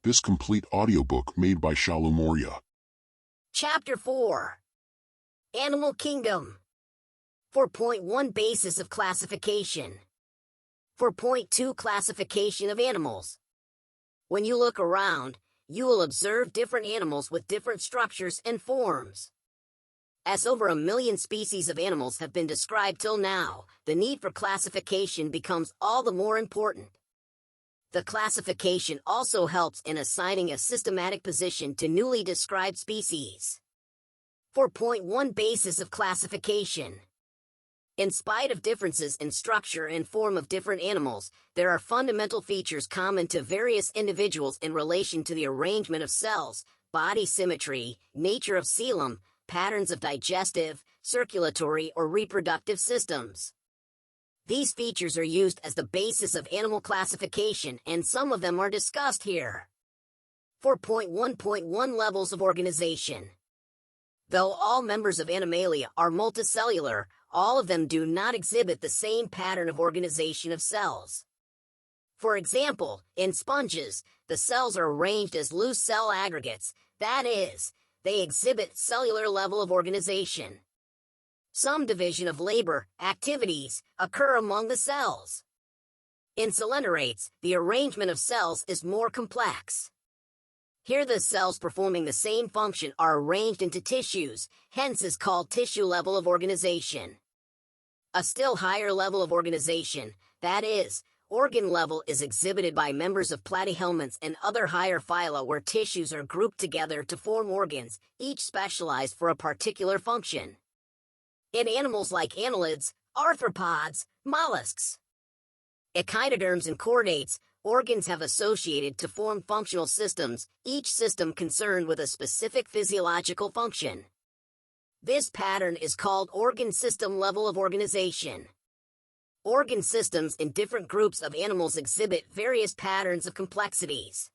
This complete audiobook made by Shalu Moria. Chapter 4 Animal Kingdom 4.1 Basis of Classification 4.2 Classification of Animals. When you look around, you will observe different animals with different structures and forms. As over 1 million species of animals have been described till now, the need for classification becomes all the more important. The classification also helps in assigning a systematic position to newly described species. 4.1 Basis of Classification. In spite of differences in structure and form of different animals, there are fundamental features common to various individuals in relation to the arrangement of cells, body symmetry, nature of coelom, patterns of digestive, circulatory, or reproductive systems. These features are used as the basis of animal classification, and some of them are discussed here. 4.1.1 Levels of Organization. Though all members of Animalia are multicellular, all of them do not exhibit the same pattern of organization of cells. For example, in sponges, the cells are arranged as loose cell aggregates, that is, they exhibit cellular level of organization. Some division of labor activities occur among the cells. In coelenerates, the arrangement of cells is more complex. Here the cells performing the same function are arranged into tissues, hence is called tissue level of organization. A still higher level of organization, that is, organ level, is exhibited by members of platyhelminths and other higher phyla where tissues are grouped together to form organs, each specialized for a particular function. In animals like annelids, arthropods, mollusks, echinoderms, and chordates, organs have associated to form functional systems, each system concerned with a specific physiological function. This pattern is called organ system level of organization. Organ systems in different groups of animals exhibit various patterns of complexities.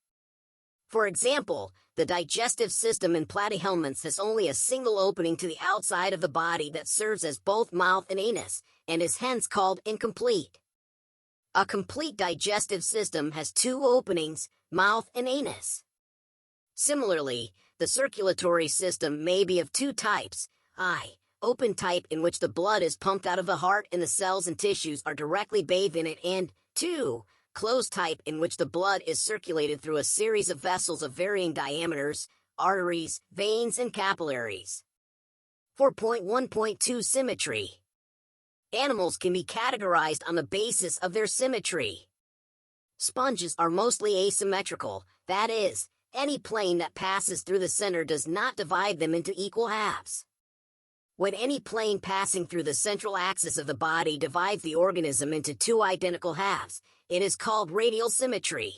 For example, the digestive system in platyhelminths has only a single opening to the outside of the body that serves as both mouth and anus, and is hence called incomplete. A complete digestive system has 2 openings, mouth and anus. Similarly, the circulatory system may be of 2 types, I, open type in which the blood is pumped out of the heart and the cells and tissues are directly bathed in it, and 2, closed type in which the blood is circulated through a series of vessels of varying diameters, arteries, veins, and capillaries. 4.1.2 Symmetry. Animals can be categorized on the basis of their symmetry. Sponges are mostly asymmetrical, that is, any plane that passes through the center does not divide them into equal halves. When any plane passing through the central axis of the body divides the organism into 2 identical halves, it is called radial symmetry.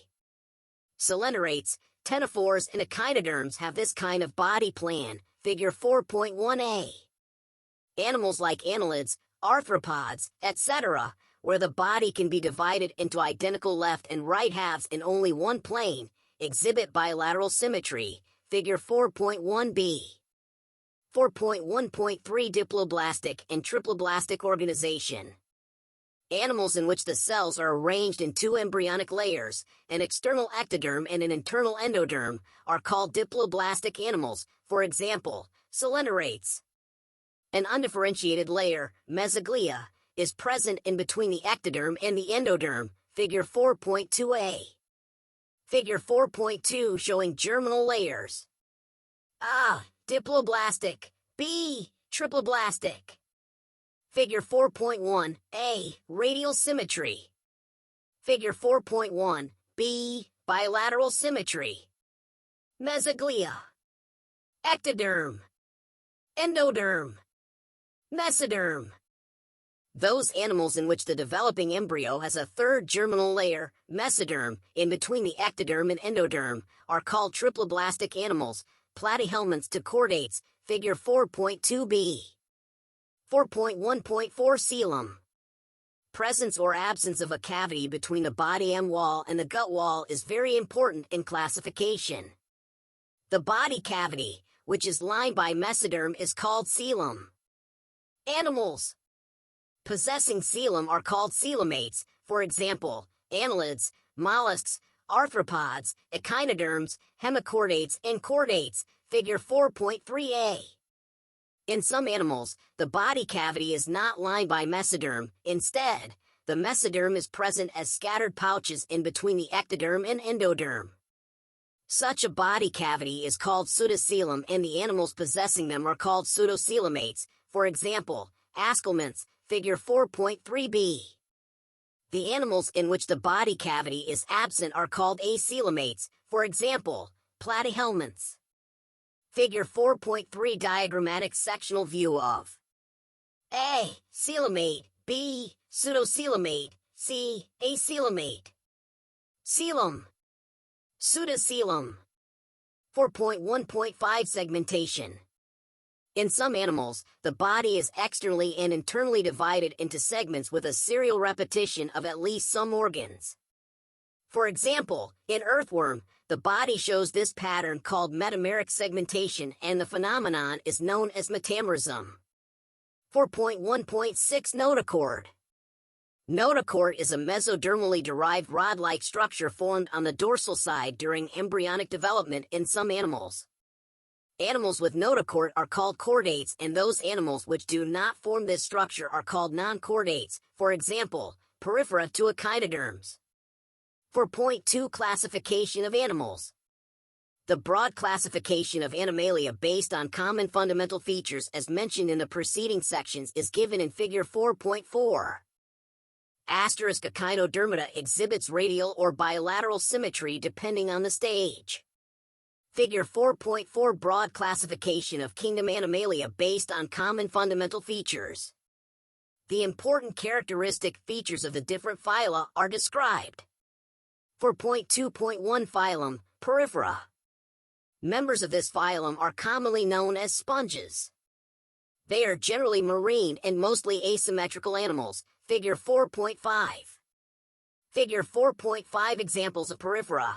Coelenerates, ctenophores, and echinoderms have this kind of body plan, figure 4.1a. Animals like annelids, arthropods, etc., where the body can be divided into identical left and right halves in only one plane, exhibit bilateral symmetry, figure 4.1b. 4.1.3 Diploblastic and triploblastic organization. Animals in which the cells are arranged in 2 embryonic layers, an external ectoderm and an internal endoderm, are called diploblastic animals, for example, coelenerates. An undifferentiated layer, mesoglia, is present in between the ectoderm and the endoderm, figure 4.2a. Figure 4.2 showing germinal layers. A. Diploblastic. B. Triploblastic. Figure 4.1, A. Radial symmetry. Figure 4.1, B. Bilateral symmetry. Mesoglia. Ectoderm. Endoderm. Mesoderm. Those animals in which the developing embryo has a 3rd germinal layer, mesoderm, in between the ectoderm and endoderm, are called triploblastic animals, platyhelminths to chordates, figure 4.2b. 4.1.4 Coelom. Presence or absence of a cavity between the body wall and the gut wall is very important in classification. The body cavity, which is lined by mesoderm, is called coelom. Animals possessing coelom are called coelomates, for example, annelids, mollusks, arthropods, echinoderms, hemichordates, and chordates, figure 4.3a. In some animals, the body cavity is not lined by mesoderm. Instead, the mesoderm is present as scattered pouches in between the ectoderm and endoderm. Such a body cavity is called pseudocoelom, and the animals possessing them are called pseudocoelomates. For example, ascalments, figure 4.3b. The animals in which the body cavity is absent are called acoelomates. For example, platyhelminths. Figure 4.3 diagrammatic sectional view of A. Coelomate, B. Pseudocoelomate, C. Acoelomate. Coelom. Pseudocoelom. 4.1.5 Segmentation. In some animals, the body is externally and internally divided into segments with a serial repetition of at least some organs. For example, in earthworm, the body shows this pattern called metameric segmentation, and the phenomenon is known as metamerism. 4.1.6 Notochord. Notochord is a mesodermally derived rod-like structure formed on the dorsal side during embryonic development in some animals. Animals with notochord are called chordates, and those animals which do not form this structure are called non-chordates, for example, periphery to echinoderms. 4.2 Classification of animals. The broad classification of Animalia based on common fundamental features as mentioned in the preceding sections is given in figure 4.4. Asterisk echinodermata exhibits radial or bilateral symmetry depending on the stage. Figure 4.4 Broad classification of kingdom Animalia based on common fundamental features. The important characteristic features of the different phyla are described. 4.2.1 Phylum, Porifera. Members of this phylum are commonly known as sponges. They are generally marine and mostly asymmetrical animals. Figure 4.5. Figure 4.5 Examples of Porifera.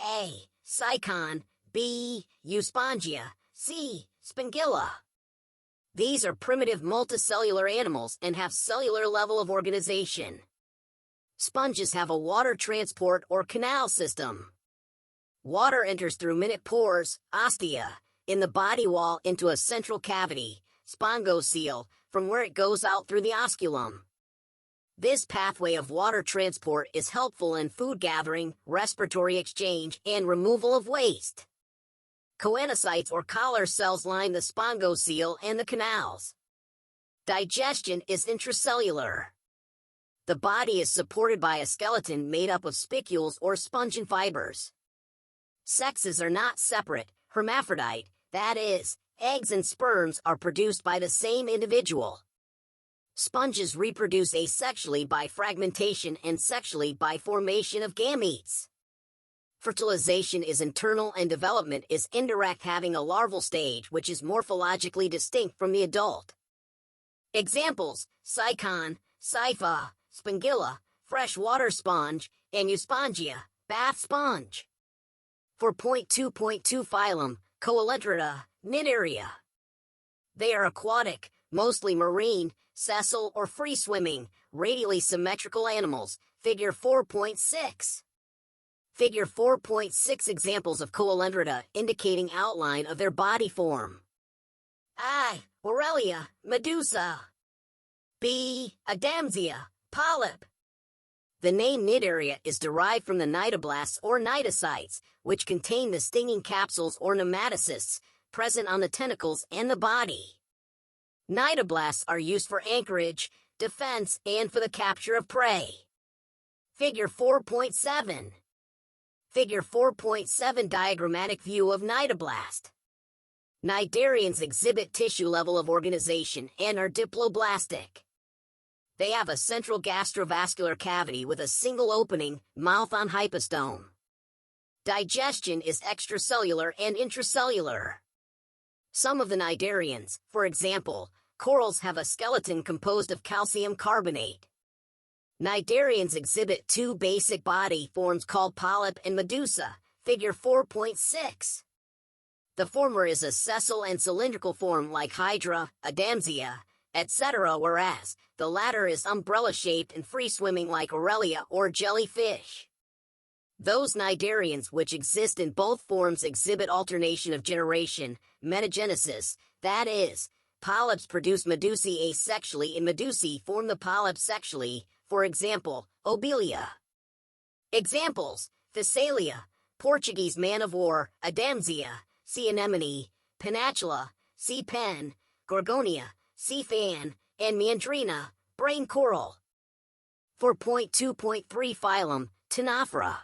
A. Cycon. B. Euspongia. C. Spongilla. These are primitive multicellular animals and have cellular level of organization. Sponges have a water transport or canal system. Water enters through minute pores, ostia, in the body wall into a central cavity, spongocoel, from where it goes out through the osculum. This pathway of water transport is helpful in food gathering, respiratory exchange, and removal of waste. Choanocytes or collar cells line the spongocoel and the canals. Digestion is intracellular. The body is supported by a skeleton made up of spicules or spongin fibers. Sexes are not separate, hermaphrodite, that is, eggs and sperms are produced by the same individual. Sponges reproduce asexually by fragmentation and sexually by formation of gametes. Fertilization is internal and development is indirect, having a larval stage which is morphologically distinct from the adult. Examples: Cycon, Cypha, Spongilla, freshwater sponge, and Euspongia, bath sponge. 4.2.2 Phylum, Coelenterata, Cnidaria. They are aquatic, mostly marine, sessile or free-swimming, radially symmetrical animals. Figure 4.6. Figure 4.6 Examples of Coelenterata indicating outline of their body form. I. Aurelia, Medusa. B. Adamsia, polyp. The name Cnidaria is derived from the cnidoblasts or cnidocytes, which contain the stinging capsules or nematocysts, present on the tentacles and the body. Cnidoblasts are used for anchorage, defense, and for the capture of prey. Figure 4.7. Figure 4.7 Diagrammatic view of cnidoblast. Cnidarians exhibit tissue level of organization and are diploblastic. They have a central gastrovascular cavity with a single opening, mouth on hypostome. Digestion is extracellular and intracellular. Some of the cnidarians, for example, corals, have a skeleton composed of calcium carbonate. Cnidarians exhibit two basic body forms called polyp and medusa. Figure 4.6. The former is a sessile and cylindrical form like Hydra, Adamsia, etc., whereas the latter is umbrella-shaped and free-swimming like Aurelia or jellyfish. Those cnidarians which exist in both forms exhibit alternation of generation, metagenesis, that is, polyps produce medusae asexually and medusae form the polyp sexually, for example, Obelia. Examples: Thessalia, Portuguese man-of-war, Adamsia, sea anemone, Pennatula, sea pen, Gorgonia, sea fan, and Meandrina, brain coral. 4.2.3 Phylum, Ctenophora.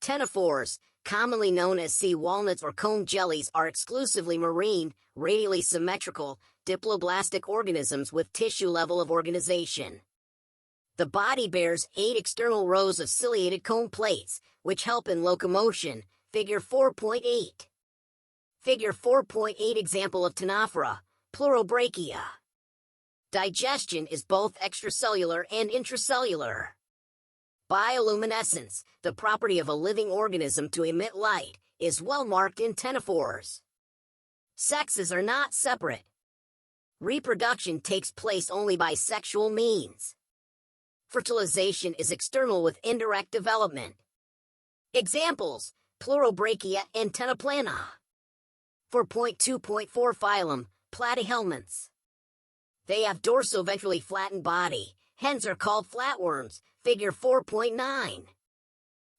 Ctenophores, commonly known as sea walnuts or comb jellies, are exclusively marine, radially symmetrical, diploblastic organisms with tissue level of organization. The body bears 8 external rows of ciliated comb plates, which help in locomotion. Figure 4.8. Figure 4.8 Example of Ctenophora, Pleurobrachia. Digestion is both extracellular and intracellular. Bioluminescence, the property of a living organism to emit light, is well marked in ctenophores. Sexes are not separate. Reproduction takes place only by sexual means. Fertilization is external with indirect development. Examples: Pleurobrachia and Ctenoplana. 4.2.4 Phylum, Platyhelminths. They have dorsoventrally flattened body, hence are called flatworms. Figure 4.9.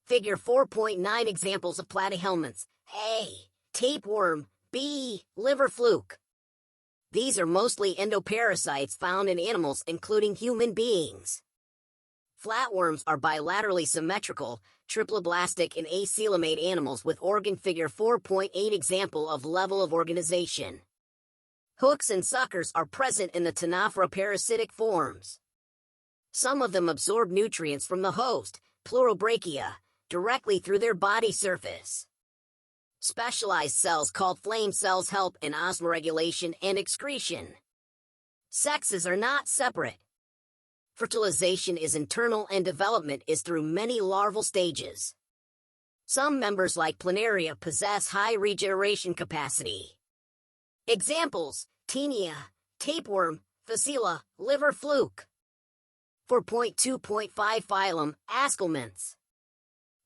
Figure 4.9 Examples of platyhelminths: A. Tapeworm, B. Liver fluke. These are mostly endoparasites found in animals including human beings. Flatworms are bilaterally symmetrical, triploblastic and acoelomate animals with organ. Figure 4.8 Example of level of organization. Hooks and suckers are present in the ctenophora parasitic forms. Some of them absorb nutrients from the host, Pleurobrachia, directly through their body surface. Specialized cells called flame cells help in osmoregulation and excretion. Sexes are not separate. Fertilization is internal and development is through many larval stages. Some members like Planaria possess high regeneration capacity. Examples: Taenia, tapeworm, Facila, liver fluke. 4.2.5 Phylum, Ascomynths.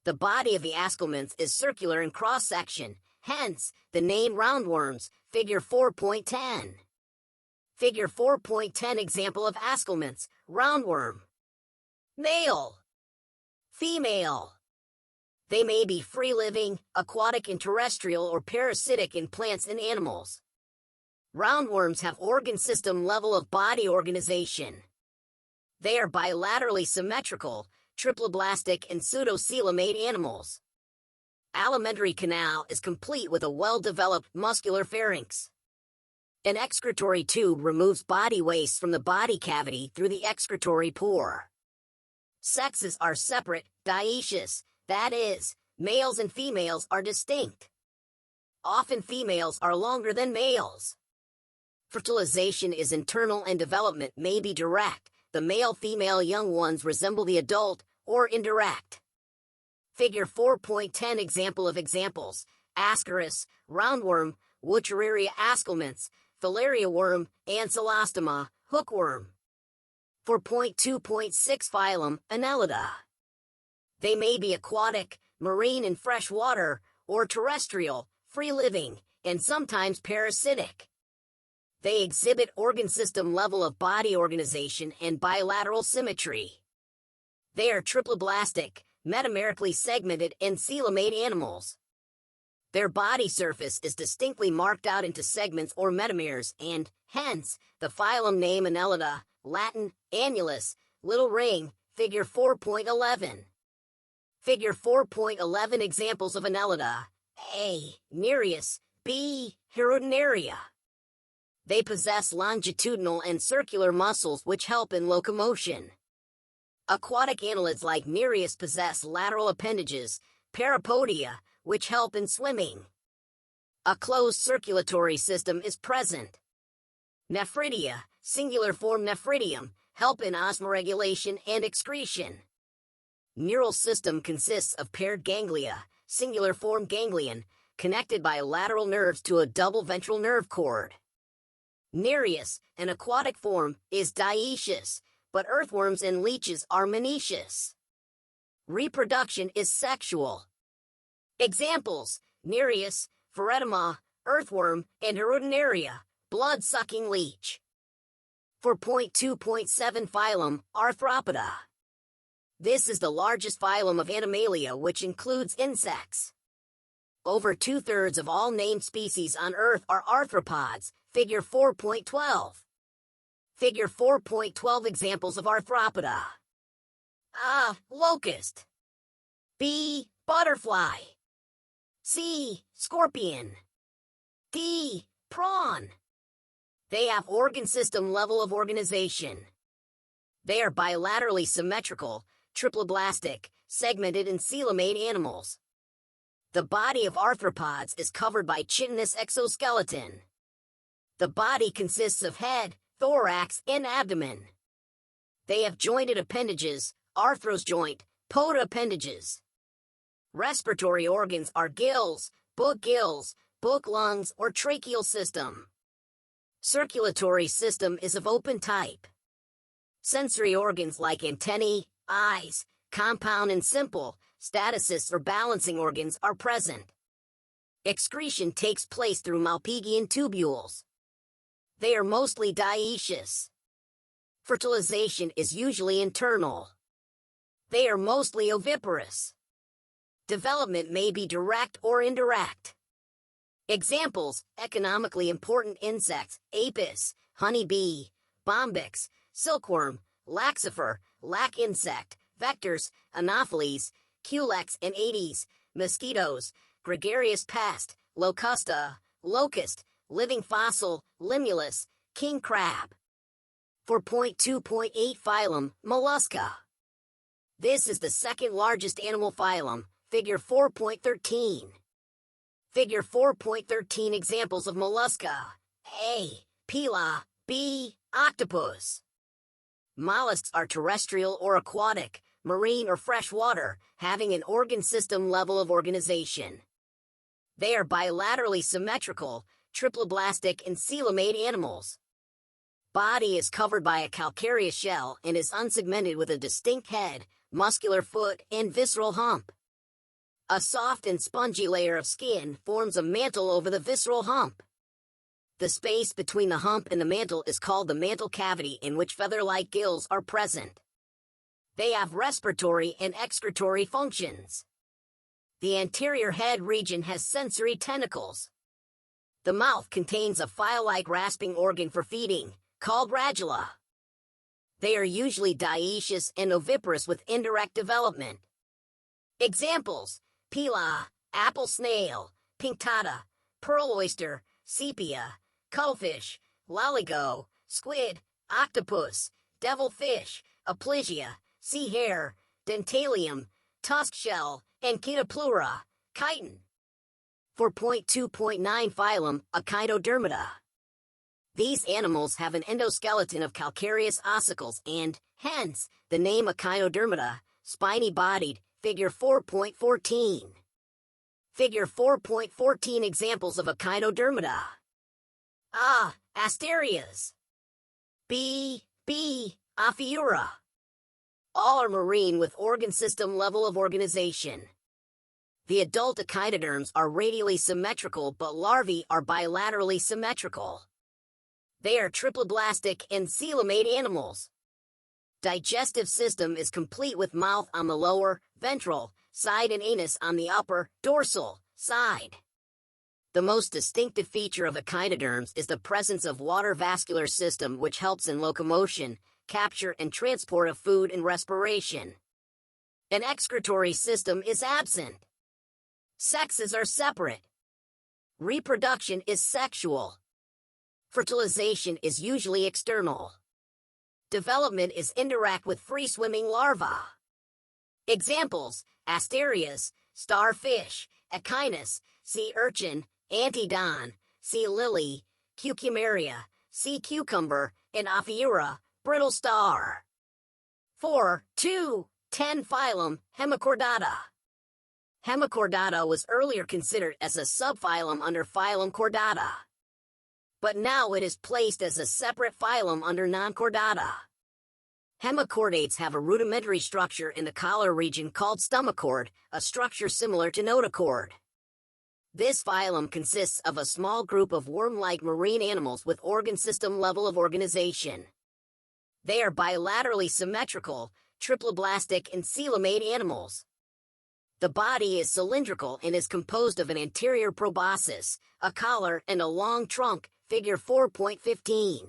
The body of the ascomynth is circular in cross-section, hence the name roundworms. Figure 4.10. Figure 4.10 Example of ascomynths, roundworm. Male. Female. They may be free-living, aquatic and terrestrial, or parasitic in plants and animals. Roundworms have organ system level of body organization. They are bilaterally symmetrical, triploblastic and pseudocoelomate animals. Alimentary canal is complete with a well-developed muscular pharynx. An excretory tube removes body waste from the body cavity through the excretory pore. Sexes are separate, dioecious, that is, males and females are distinct. Often females are longer than males. Fertilization is internal and development may be direct. The male-female young ones resemble the adult, or indirect. Figure 4.10 Example of examples: Ascaris, roundworm, Wuchereria ascomynths, Filaria worm, Ancylostoma, hookworm. 4.2.6 Phylum, Annelida. They may be aquatic, marine and fresh water, or terrestrial, free-living, and sometimes parasitic. They exhibit organ system level of body organization and bilateral symmetry. They are triploblastic, metamerically segmented and coelomate animals. Their body surface is distinctly marked out into segments or metameres and, hence, the phylum name Annelida, Latin, annulus, little ring. Figure 4.11. Figure 4.11 Examples of Annelida: A. Nereus, B. Hirudinaria. They possess longitudinal and circular muscles which help in locomotion. Aquatic annelids like Nereus possess lateral appendages, parapodia, which help in swimming. A closed circulatory system is present. Nephridia, singular form nephridium, help in osmoregulation and excretion. Neural system consists of paired ganglia, singular form ganglion, connected by lateral nerves to a double ventral nerve cord. Nereus, an aquatic form, is dioecious, but earthworms and leeches are monoecious. Reproduction is sexual. Examples: Nereus, Pheredema, earthworm, and Hirudinaria, blood-sucking leech. 4.2.7 Phylum, Arthropoda. This is the largest phylum of Animalia, which includes insects. Over 2/3 of all named species on Earth are arthropods, figure 4.12. Figure 4.12 Examples of Arthropoda. A. Locust. B. Butterfly. C. Scorpion. D. Prawn. They have organ system level of organization. They are bilaterally symmetrical, triploblastic, segmented and coelomate animals. The body of arthropods is covered by chitinous exoskeleton. The body consists of head, thorax, and abdomen. They have jointed appendages, arthros joint, poda appendages. Respiratory organs are gills, book lungs, or tracheal system. Circulatory system is of open type. Sensory organs like antennae, eyes, compound and simple, statocysts or balancing organs are present. Excretion takes place through Malpighian tubules. They are mostly dioecious. Fertilization is usually internal. They are mostly oviparous. Development may be direct or indirect. Examples: economically important insects: apis, honeybee, bombyx, silkworm, laxifer, lac insect, vectors, anopheles, culex and aedes, mosquitoes, gregarious pest, locusta, locust, living fossil, limulus, king crab. 4.2.8 Phylum, Mollusca. This is the second largest animal phylum, figure 4.13. Figure 4.13 Examples of mollusca. A. Pila. B. Octopus. Mollusks are terrestrial or aquatic, marine or freshwater, having an organ system level of organization. They are bilaterally symmetrical, triploblastic and coelomate animals. Body is covered by a calcareous shell and is unsegmented with a distinct head, muscular foot, and visceral hump. A soft and spongy layer of skin forms a mantle over the visceral hump. The space between the hump and the mantle is called the mantle cavity, in which feather-like gills are present. They have respiratory and excretory functions. The anterior head region has sensory tentacles. The mouth contains a file-like rasping organ for feeding, called radula. They are usually dioecious and oviparous with indirect development. Examples: Pila, apple snail, pinctada, pearl oyster, sepia, cuttlefish, loligo, squid, octopus, devilfish, aplysia, sea hare, dentalium, tusk shell, and Chaetoplura, chitin. 4.2.9 Phylum, Echinodermata. These animals have an endoskeleton of calcareous ossicles and, hence, the name Echinodermata, spiny-bodied, figure 4.14. Figure 4.14 Examples of Echinodermata. A. Asterias. B. Ophiura. All are marine with organ system level of organization. The adult echinoderms are radially symmetrical, but larvae are bilaterally symmetrical. They are triploblastic and coelomate animals. Digestive system is complete with mouth on the lower, ventral, side and anus on the upper, dorsal, side. The most distinctive feature of echinoderms is the presence of water vascular system, which helps in locomotion, capture and transport of food and respiration. An excretory system is absent. Sexes are separate. Reproduction is sexual. Fertilization is usually external. Development is indirect with free-swimming larvae. Examples: Asterias, starfish, echinus, sea urchin, antedon, sea lily, cucumaria, sea cucumber, and Ophiura, brittle star. 4.2.10 Phylum, Hemichordata. Hemichordata was earlier considered as a subphylum under phylum Chordata, but now it is placed as a separate phylum under Nonchordata. Hemichordates have a rudimentary structure in the collar region called stomach cord, a structure similar to notochord. This phylum consists of a small group of worm-like marine animals with organ system level of organization. They are bilaterally symmetrical, triploblastic and coelomate animals. The body is cylindrical and is composed of an anterior proboscis, a collar, and a long trunk, figure 4.15.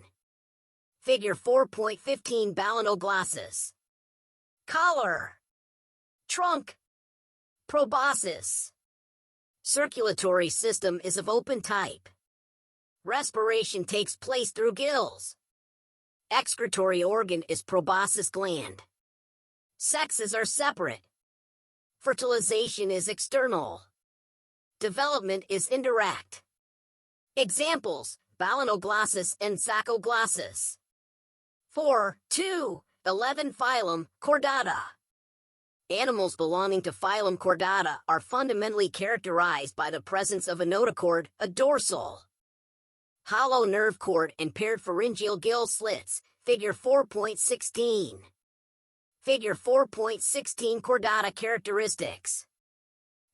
Figure 4.15 balanoglossus. Collar. Trunk. Proboscis. Circulatory system is of open type. Respiration takes place through gills. Excretory organ is proboscis gland. Sexes are separate. Fertilization is external. Development is indirect. Examples: balanoglossus and saccoglossus. 4.2.11 Phylum Chordata. Animals belonging to phylum Chordata are fundamentally characterized by the presence of a notochord, a dorsal, hollow nerve cord, and paired pharyngeal gill slits, figure 4.16. Figure 4.16 Chordata characteristics.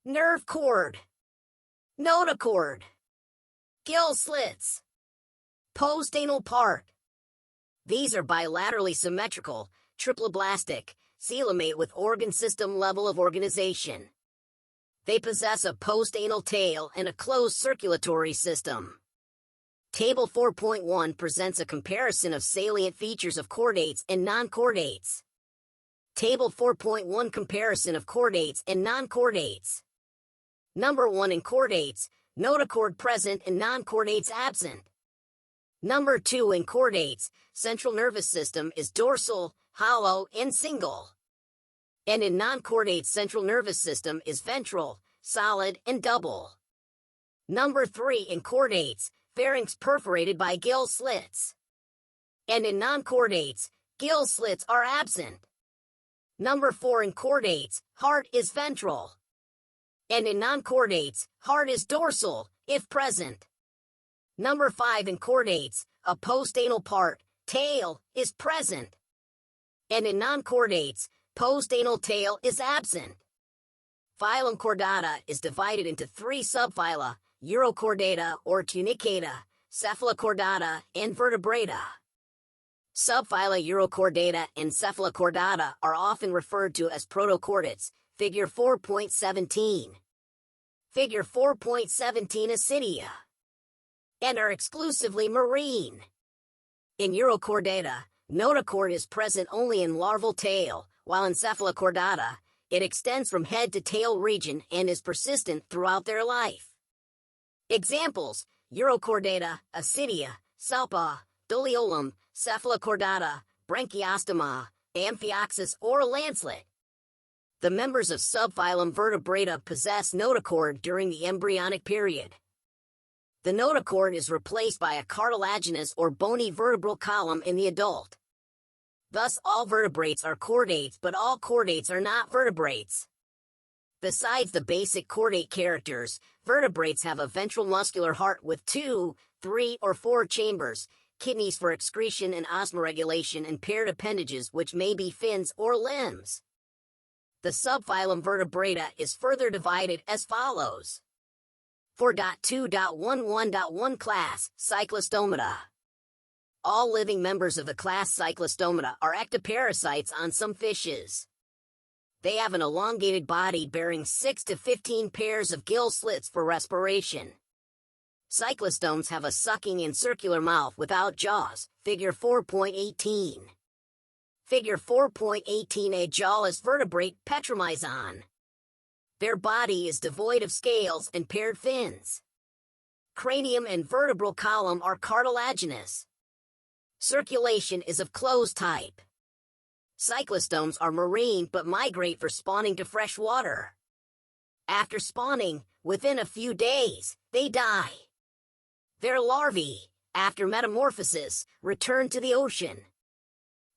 Nerve cord. Notochord. Gill slits. Postanal part. These are bilaterally symmetrical, triploblastic, coelomate with organ system level of organization. They possess a postanal tail and a closed circulatory system. Table 4.1 presents a comparison of salient features of chordates and non-chordates. Table 4.1 Comparison of chordates and non-chordates. Number 1 in chordates, notochord present and non-chordates absent. Number 2 in chordates, central nervous system is dorsal, hollow, and single. And in non-chordates, central nervous system is ventral, solid, and double. Number 3 in chordates, pharynx perforated by gill slits. And in non-chordates, gill slits are absent. Number 4 in chordates, heart is ventral. And in non-chordates, heart is dorsal, if present. Number 5 in chordates, a postanal part, tail, is present. And in non-chordates, postanal tail is absent. Phylum Chordata is divided into 3 subphyla: Urochordata or Tunicata, Cephalochordata, and Vertebrata. Subphyla Urochordata and Cephalochordata are often referred to as protochordates, figure 4.17. Figure 4.17 Acidia. And are exclusively marine. In Urochordata, notochord is present only in larval tail, while in Cephalochordata, it extends from head to tail region and is persistent throughout their life. Examples: Urochordata, Acidia, Salpa, Doliolum, Cephalochordata, Branchiostoma, Amphioxus, or Lancelet. The members of subphylum Vertebrata possess notochord during the embryonic period. The notochord is replaced by a cartilaginous or bony vertebral column in the adult. Thus, all vertebrates are chordates, but all chordates are not vertebrates. Besides the basic chordate characters, vertebrates have a ventral muscular heart with 2, 3, or 4 chambers, kidneys for excretion and osmoregulation, and paired appendages which may be fins or limbs. The subphylum Vertebrata is further divided as follows. 4.2.11.1 Class, Cyclostomata. All living members of the class Cyclostomata are ectoparasites on some fishes. They have an elongated body bearing 6 to 15 pairs of gill slits for respiration. Cyclostomes have a sucking and circular mouth without jaws, figure 4.18. Figure 4.18 A jawless vertebrate Petromyzon. Their body is devoid of scales and paired fins. Cranium and vertebral column are cartilaginous. Circulation is of closed type. Cyclostomes are marine but migrate for spawning to fresh water. After spawning, within a few days, they die. Their larvae, after metamorphosis, return to the ocean.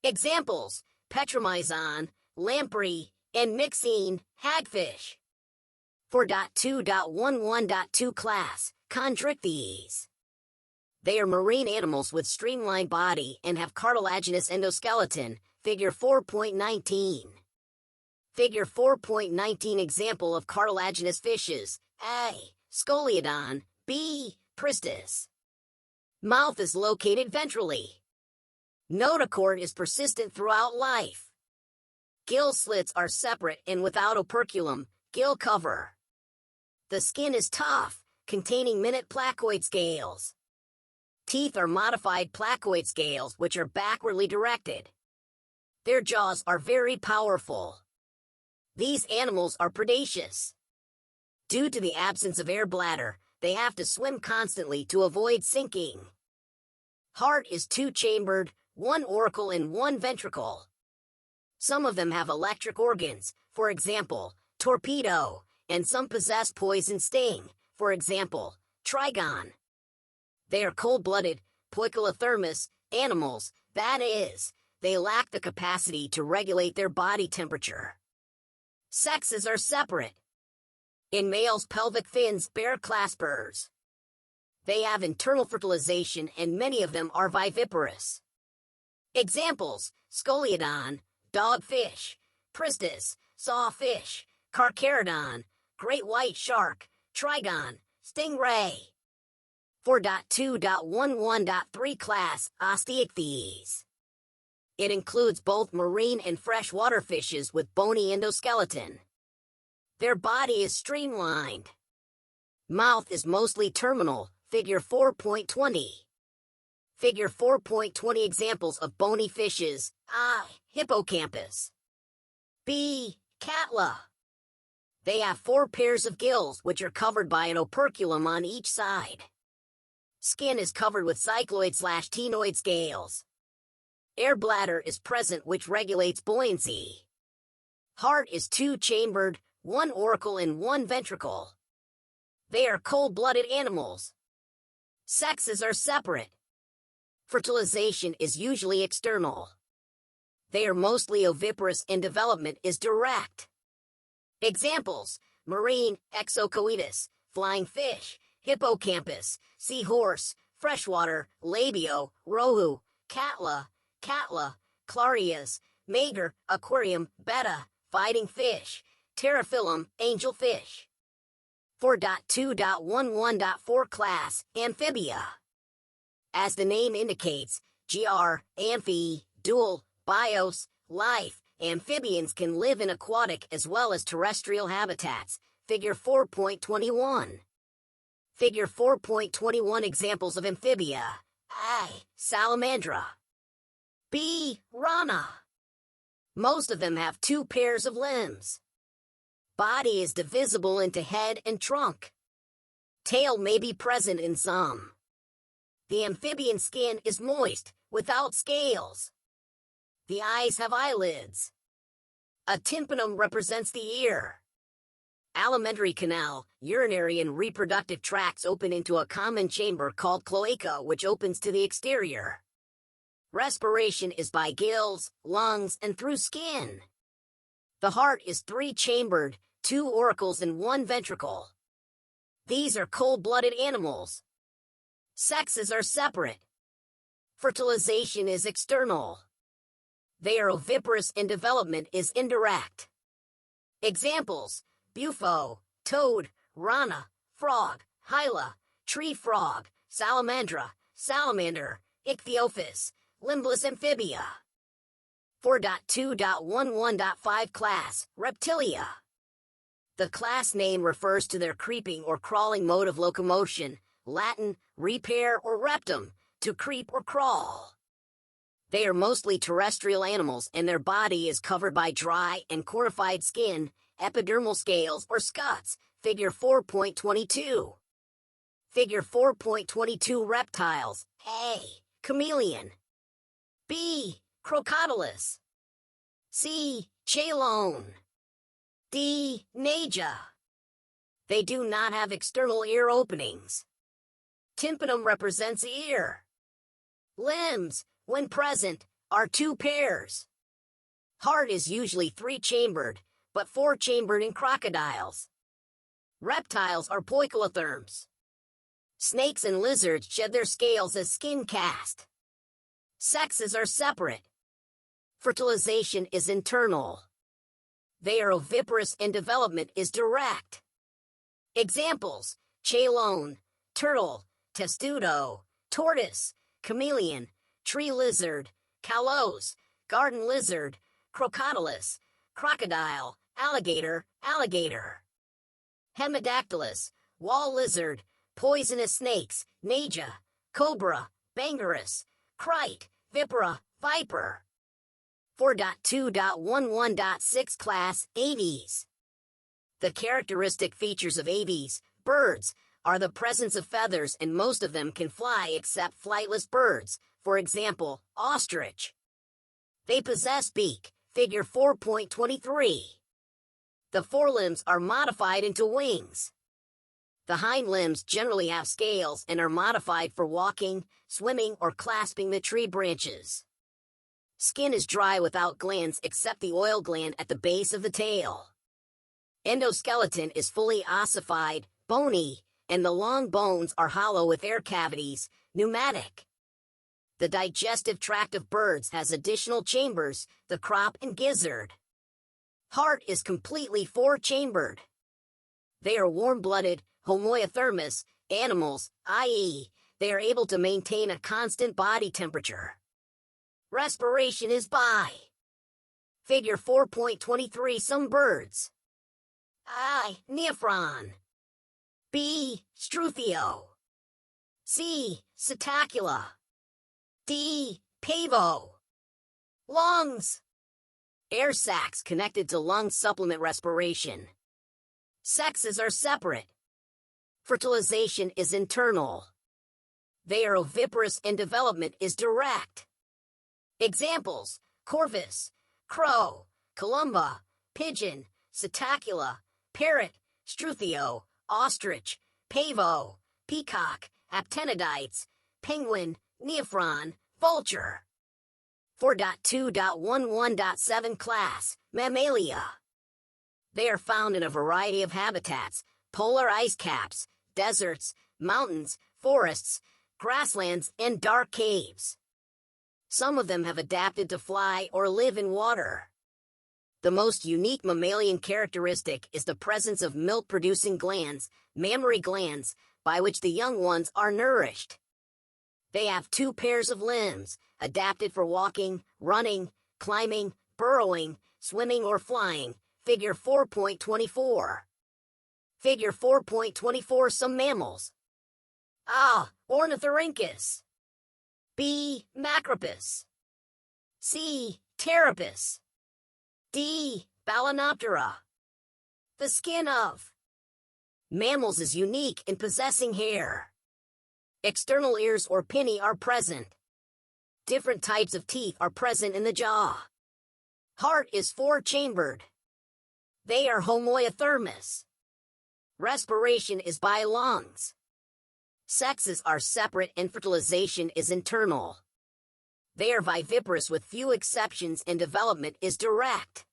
Examples: Petromyzon, lamprey, and myxine, hagfish. 4.2.11.2 Class, Chondrichthyes. They are marine animals with streamlined body and have cartilaginous endoskeleton, Figure 4.19. Figure 4.19 example of cartilaginous fishes. A. Scoliodon. B. Pristis. Mouth is located ventrally. Notochord is persistent throughout life. Gill slits are separate and without operculum, gill cover. The skin is tough, containing minute placoid scales. Teeth are modified placoid scales which are backwardly directed. Their jaws are very powerful. These animals are predaceous. Due to the absence of air bladder, they have to swim constantly to avoid sinking. Heart is two-chambered, one auricle and one ventricle. Some of them have electric organs, for example, torpedo, and some possess poison sting, for example, trigon. They are cold-blooded, poikilothermous animals, that is, they lack the capacity to regulate their body temperature. Sexes are separate. In males, pelvic fins bear claspers. They have internal fertilization and many of them are viviparous. Examples: Scoliodon, dogfish; Pristis, sawfish; Carcharodon, great white shark; Trigon, stingray. 4.2.11.3 Class, Osteichthyes. It includes both marine and freshwater fishes with bony endoskeleton. Their body is streamlined. Mouth is mostly terminal, figure 4.20. Figure 4.20 examples of bony fishes. A. Hippocampus. B. Catla. They have 4 pairs of gills which are covered by an operculum on each side. Skin is covered with cycloid/ctenoid scales. Air bladder is present which regulates buoyancy. Heart is two-chambered, one auricle and one ventricle. They are cold-blooded animals. Sexes are separate. Fertilization is usually external. They are mostly oviparous and development is direct. Examples: marine, exocoetus; flying fish, hippocampus; seahorse; freshwater, labio; rohu; catla, clarias; mager, aquarium; betta, fighting fish; pterophyllum, angelfish. 4.2.11.4 Class, Amphibia. As the name indicates, amphi, dual, bios, life, amphibians can live in aquatic as well as terrestrial habitats. Figure 4.21. Figure 4.21 examples of amphibia. A. Salamandra. B. Rana. Most of them have 2 pairs of limbs. Body is divisible into head and trunk. Tail may be present in some. The amphibian skin is moist, without scales. The eyes have eyelids. A tympanum represents the ear. Alimentary canal, urinary and reproductive tracts open into a common chamber called cloaca which opens to the exterior. Respiration is by gills, lungs, and through skin. The heart is 3-chambered, 2 auricles and 1 ventricle. These are cold-blooded animals. Sexes are separate. Fertilization is external. They are oviparous and development is indirect. Examples: bufo, toad, rana, frog, hyla, tree frog, salamandra, salamander, ichthyophis, limbless amphibia. 4.2.11.5 Class, Reptilia. The class name refers to their creeping or crawling mode of locomotion, Latin, repair or reptum, to creep or crawl. They are mostly terrestrial animals and their body is covered by dry and cornified skin, epidermal scales or scuts. Figure 4.22. Figure 4.22 Reptiles. A. Chameleon. B. Crocodilus. C. Chelone. D. Naja. They do not have external ear openings. Tympanum represents ear. Limbs, when present, are 2 pairs. Heart is usually 3-chambered, but 4-chambered in crocodiles. Reptiles are poikilotherms. Snakes and lizards shed their scales as skin cast. Sexes are separate. Fertilization is internal. They are oviparous and development is direct. Examples: chelone, turtle, testudo, tortoise, chameleon, tree lizard, calouse, garden lizard, crocodilus, crocodile, alligator, alligator. Hemidactylus, wall lizard, poisonous snakes, naja, cobra, bangerus, crite, vipera, viper. 4.2.11.6 Class Aves. The characteristic features of aves, birds, are the presence of feathers, and most of them can fly except flightless birds, for example, ostrich. They possess beak, figure 4.23. The forelimbs are modified into wings. The hind limbs generally have scales and are modified for walking, swimming, or clasping the tree branches. Skin is dry without glands except the oil gland at the base of the tail. Endoskeleton is fully ossified, bony, and the long bones are hollow with air cavities, pneumatic. The digestive tract of birds has additional chambers, the crop and gizzard. Heart is completely four-chambered. They are warm-blooded, homoeothermous animals, i.e., they are able to maintain a constant body temperature. Respiration is by. Figure 4.23 Some birds. I. Neophron. B. Struthio. C. Psittacula. D. Pavo. Lungs. Air sacs connected to lungs supplement respiration. Sexes are separate. Fertilization is internal. They are oviparous and development is direct. Examples: corvus, crow, columba, pigeon, psittacula, parrot, struthio, ostrich, pavo, peacock, aptenidites, penguin, neophron, vulture. 4.2.11.7 Class Mammalia. They are found in a variety of habitats: polar ice caps, deserts, mountains, forests, grasslands, and dark caves. Some of them have adapted to fly or live in water. The most unique mammalian characteristic is the presence of milk-producing glands, mammary glands, by which the young ones are nourished. They have two pairs of limbs, adapted for walking, running, climbing, burrowing, swimming, or flying. Figure 4.24. Figure 4.24 Some mammals. A. Ornithorhynchus. B. Macropus. C. Pteropus. D. Balanoptera. The skin of mammals is unique in possessing hair. External ears or pinnae are present. Different types of teeth are present in the jaw. Heart is four-chambered. They are homoeothermous. Respiration is by lungs. Sexes are separate and fertilization is internal. They are viviparous with few exceptions and development is direct.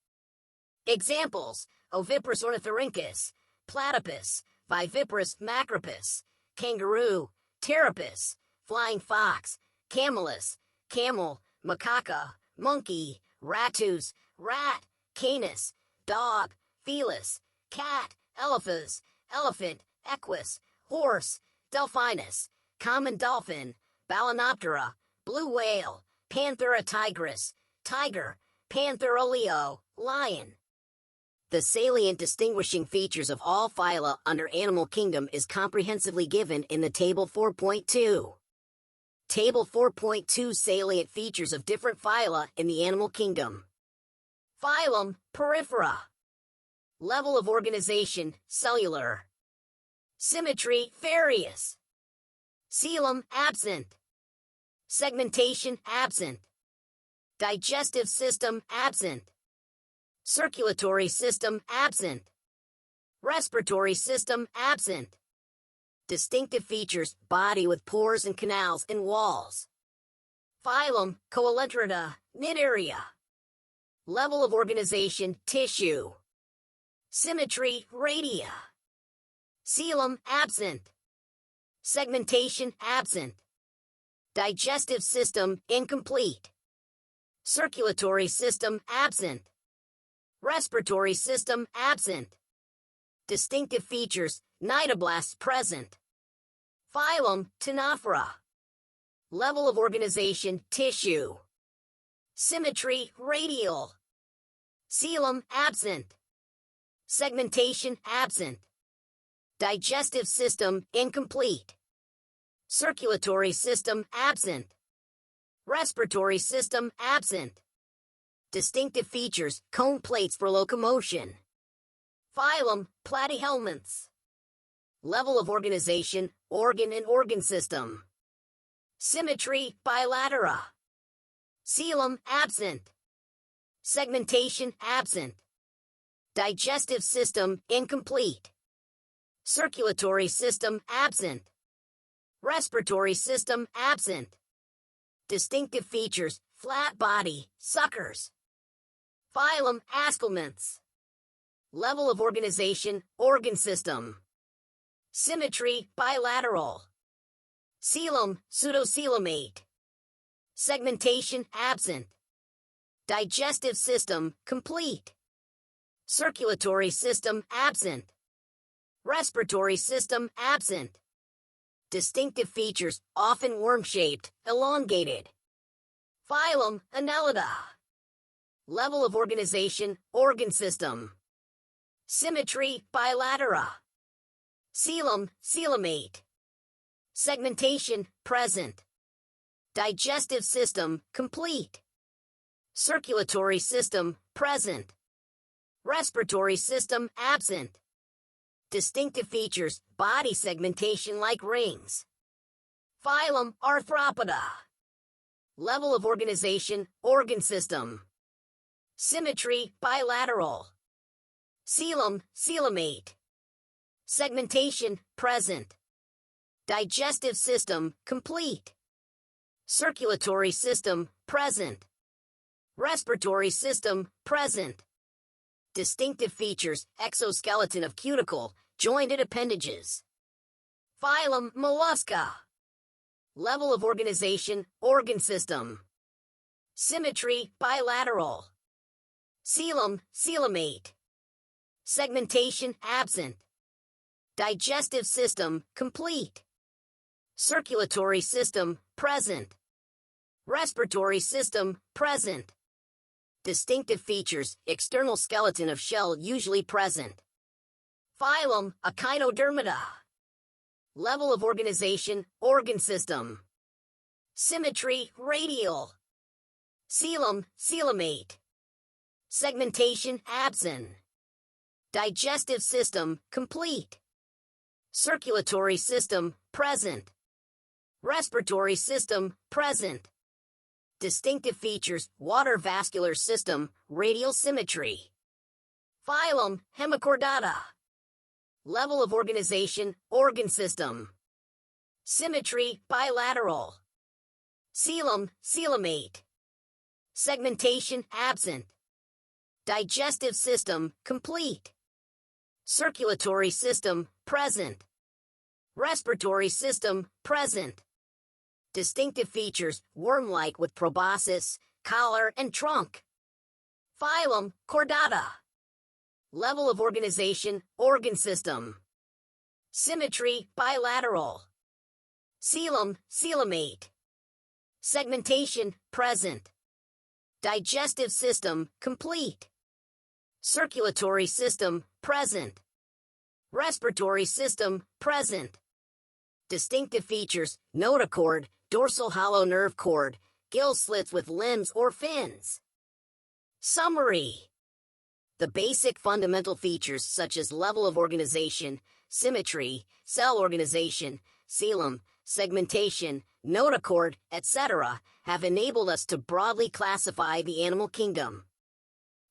Examples: oviparous Ornithorhynchus, platypus, viviparous Macropus, kangaroo, pteropus, flying fox, camelus, camel, macaca, monkey, ratus, rat, canis, dog, felis, cat, elephas, elephant, equus, horse, delphinus, common dolphin, Balanoptera, blue whale, Panthera tigris, tiger, Panthera leo, lion. The salient distinguishing features of all phyla under Animal Kingdom is comprehensively given in the Table 4.2. Table 4.2 Salient features of different phyla in the Animal Kingdom. Phylum, Porifera. Level of organization, cellular. Symmetry, various. Coelom, absent. Segmentation, absent. Digestive system, absent. Circulatory system, absent. Respiratory system, absent. Distinctive features: body with pores and canals and walls. Phylum, Coelenterida, Cnidaria. Level of organization, tissue. Symmetry, radia. Coelom, absent. Segmentation, absent. Digestive system, incomplete. Circulatory system absent. Respiratory system absent. Distinctive features, cnidoblasts present. Phylum, Ctenophora. Level of organization, tissue. Symmetry, radial. Coelom, absent. Segmentation, absent. Digestive system, incomplete. Circulatory system, absent. Respiratory system, absent. Distinctive features, cone plates for locomotion. Phylum, Platyhelminths. Level of organization, organ and organ system. Symmetry, bilatera. Coelom, absent. Segmentation, absent. Digestive system, incomplete. Circulatory system, absent. Respiratory system, absent. Distinctive features, flat body, suckers. Phylum, Ascomynths. Level of organization, organ system. Symmetry, bilateral. Coelom, pseudocoelomate. Segmentation, absent. Digestive system, complete. Circulatory system, absent. Respiratory system, absent. Distinctive features, often worm-shaped, elongated. Phylum, Annelida. Level of organization, organ system. Symmetry, bilatera. Coelom, coelomate. Segmentation, present. Digestive system, complete. Circulatory system, present. Respiratory system, absent. Distinctive features, body segmentation like rings. Phylum, Arthropoda. Level of organization, organ system. Symmetry, bilateral. Coelom, coelomate. Segmentation, present. Digestive system, complete. Circulatory system, present. Respiratory system, present. Distinctive features, exoskeleton of cuticle, jointed appendages. Phylum, Mollusca. Level of organization, organ system. Symmetry, bilateral. Coelom, coelomate. Segmentation, absent. Digestive system, complete. Circulatory system, present. Respiratory system, present. Distinctive features, external skeleton of shell usually present. Phylum, Echinodermata. Level of organization, organ system. Symmetry, radial. Coelom, coelomate. Segmentation, absent. Digestive system, complete. Circulatory system, present. Respiratory system, present. Distinctive features, water vascular system, radial symmetry. Phylum, Hemichordata. Level of organization, organ system. Symmetry, bilateral. Coelom, coelomate. Segmentation, absent. Digestive system, complete. Circulatory system, present. Respiratory system, present. Distinctive features, worm-like with proboscis, collar, and trunk. Phylum, Chordata. Level of organization, organ system. Symmetry, bilateral. Coelom, coelomate. Segmentation, present. Digestive system, complete. Circulatory system, present. Respiratory system, present. Distinctive features, notochord, dorsal hollow nerve cord, gill slits with limbs or fins. Summary. The basic fundamental features such as level of organization, symmetry, cell organization, coelom, segmentation, notochord, etc., have enabled us to broadly classify the animal kingdom.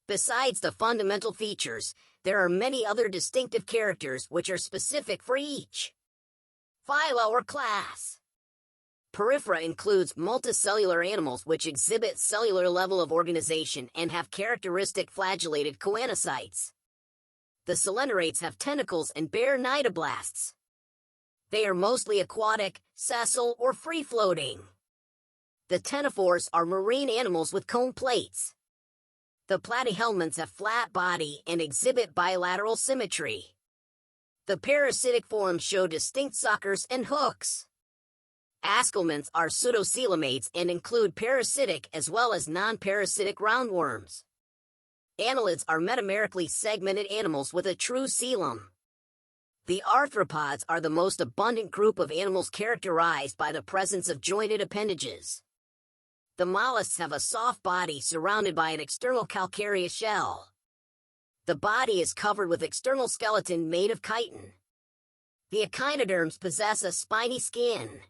Besides the fundamental features, there are many other distinctive characters which are specific for each phyla or class. Porifera includes multicellular animals which exhibit cellular level of organization and have characteristic flagellated choanocytes. The coelenerates have tentacles and bear cnidoblasts. They are mostly aquatic, sessile, or free-floating. The ctenophores are marine animals with cone plates. The platyhelminths have flat body and exhibit bilateral symmetry. The parasitic forms show distinct suckers and hooks. Ascomynths are pseudocoelomates and include parasitic as well as non-parasitic roundworms. Annelids are metamerically segmented animals with a true coelom. The arthropods are the most abundant group of animals characterized by the presence of jointed appendages. The mollusks have a soft body surrounded by an external calcareous shell. The body is covered with external skeleton made of chitin. The echinoderms possess a spiny skin.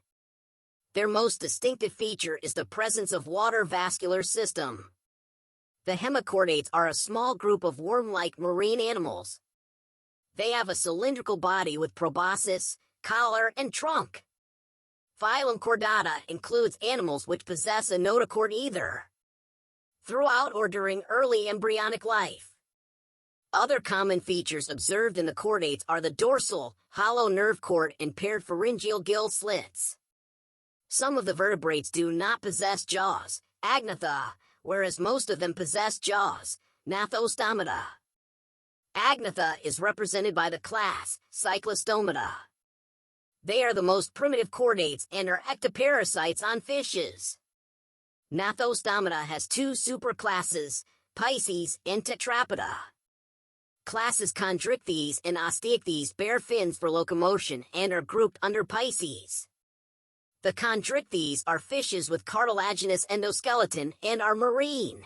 Their most distinctive feature is the presence of water vascular system. The hemichordates are a small group of worm-like marine animals. They have a cylindrical body with proboscis, collar, and trunk. Phylum Chordata includes animals which possess a notochord either throughout or during early embryonic life. Other common features observed in the chordates are the dorsal, hollow nerve cord and paired pharyngeal gill slits. Some of the vertebrates do not possess jaws, agnatha, whereas most of them possess jaws, gnathostomata. Agnatha is represented by the class Cyclostomata. They are the most primitive chordates and are ectoparasites on fishes. Gnathostomata has two superclasses, Pisces and Tetrapoda. Classes Chondrichthyes and Osteichthyes bear fins for locomotion and are grouped under Pisces. The Chondrichthyes are fishes with cartilaginous endoskeleton and are marine.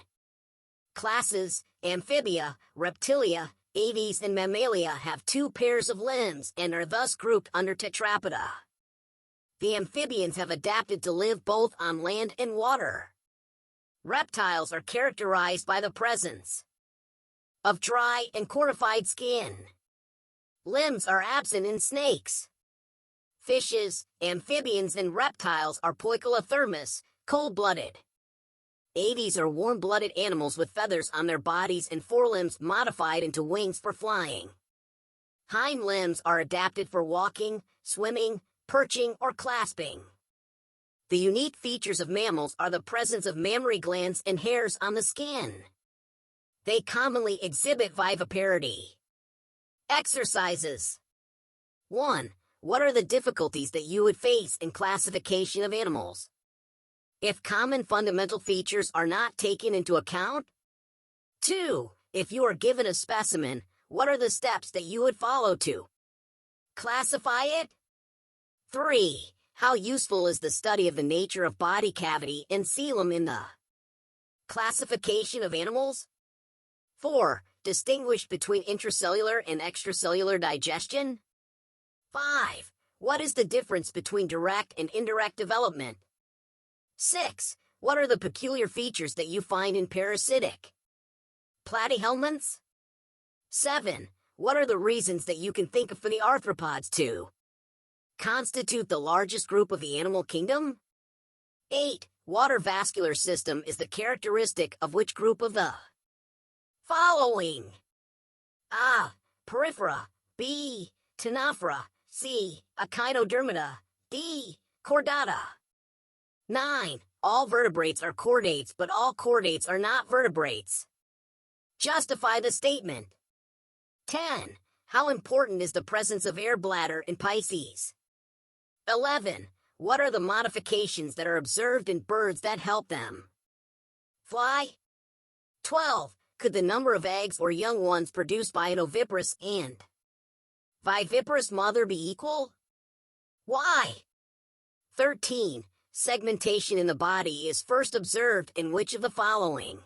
Classes Amphibia, Reptilia, Aves and Mammalia have two pairs of limbs and are thus grouped under Tetrapoda. The amphibians have adapted to live both on land and water. Reptiles are characterized by the presence of dry and cornified skin. Limbs are absent in snakes. Fishes, amphibians, and reptiles are poikilothermous, cold-blooded. Aves are warm-blooded animals with feathers on their bodies and forelimbs modified into wings for flying. Hind limbs are adapted for walking, swimming, perching, or clasping. The unique features of mammals are the presence of mammary glands and hairs on the skin. They commonly exhibit viviparity. Exercises. 1. What are the difficulties that you would face in classification of animals? If common fundamental features are not taken into account? 2. If you are given a specimen, what are the steps that you would follow to classify it? 3. How useful is the study of the nature of body cavity and coelom in the classification of animals? 4. Distinguish between intracellular and extracellular digestion? 5. What is the difference between direct and indirect development? 6. What are the peculiar features that you find in parasitic platyhelminths? 7. What are the reasons that you can think of for the arthropods to constitute the largest group of the animal kingdom? 8. Water vascular system is the characteristic of which group of the following? A. Porifera. B. Ctenophora. C. Echinodermata. D. Chordata. 9. All vertebrates are chordates, but all chordates are not vertebrates. Justify the statement. 10. How important is the presence of air bladder in Pisces? 11. What are the modifications that are observed in birds that help them fly? 12. Could the number of eggs or young ones produced by an oviparous and viviparous mother be equal? Why? 13. Segmentation in the body is first observed in which of the following?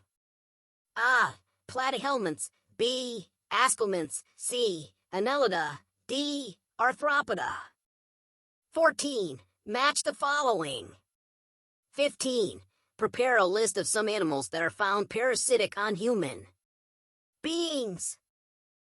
A. Platyhelminths. B. Ascomynths. C. Annelida. D. Arthropoda. 14. Match the following. 15. Prepare a list of some animals that are found parasitic on human beings.